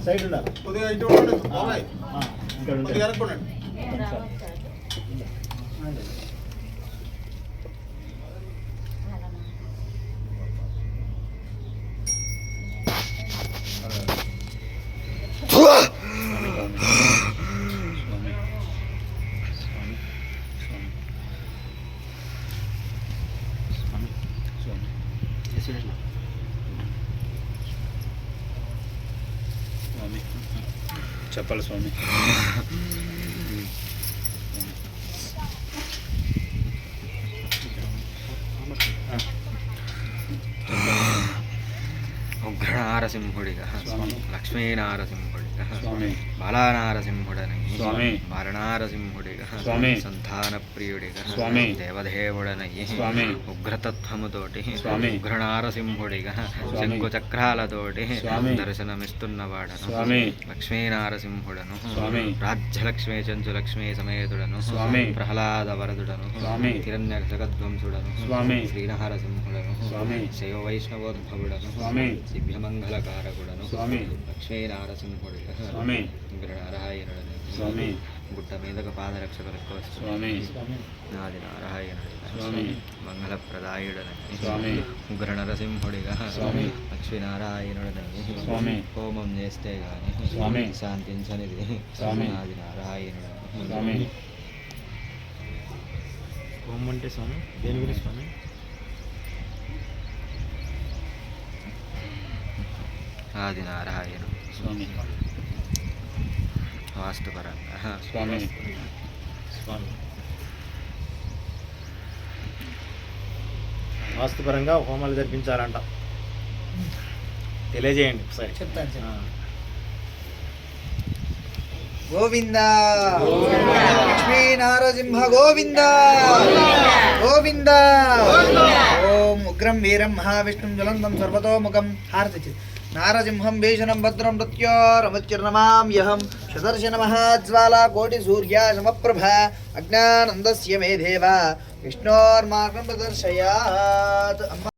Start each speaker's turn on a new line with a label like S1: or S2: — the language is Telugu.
S1: సైడ్ ఉండాలి
S2: కొద్దిగా ఇటు ఉండండి బాబాయ్, కొద్దిగా ఎరక్కోండి.
S3: చెప్పాలి స్వామి.
S4: ఉగ్రనారసింహుడిగా లక్ష్మీనారసింహుడిగా బాలానారసింహుడనయ్యి బాలనారసింహుడిగా సంతాన ప్రియుడిగా దేవదేవుడనయ్యి ఉగ్రతత్వముతోటి ఉగ్రనారసింహుడిగా శంకు చక్రాలతోటి దర్శనమిస్తున్నవాడను లక్ష్మీనారసింహుడను రాజ్యలక్ష్మీ చంచులక్ష్మీ సమేతుడను ప్రహ్లాద వరదుడను హిరణ్య జగద్వంశుడను శ్రీనారసింహుడను శైవ వైష్ణవోద్భవుడను దివ్యమంగళకారకుడను లక్ష్మీనారసింహుడిగా ఉగ్రనారాయణుడను గుట్ట మీదకు పాదరక్షకులకు నాది నారాయణుడిగా మంగళప్రదాయుడనని ఉగ్రనరసింహుడిగా లక్ష్మీనారాయణుడనని హోమం చేస్తే గాని శాంతించనిది నాది నారాయణుడని.
S1: హోమం అంటే స్వామి దేని గురించి స్వామి?
S4: ఆది నారాయణ
S3: స్వామి
S4: వాస్తుపరంగా
S3: స్వామి
S1: స్వామి వాస్తుపరంగా హోమాలు జరిపించాలంట, తెలియజేయండి ఒకసారి.
S5: చెప్తాను. గోవింద లక్ష్మీ నారసింహ గోవింద గోవింద. ఓం ఉగ్రం వీరం మహావిష్ణుం జ్వలంతం సర్వతోముఖం హారతి నారసింహం భీషణం భద్రం మృత్యోరమత్యుర్నమామ్యహం శతర్షి నమః జ్వాలా కోటి సూర్య సమప్రభ అజ్ఞానందస్య మే దేవ విష్ణోర్మార్గం ప్రదర్శయాత్.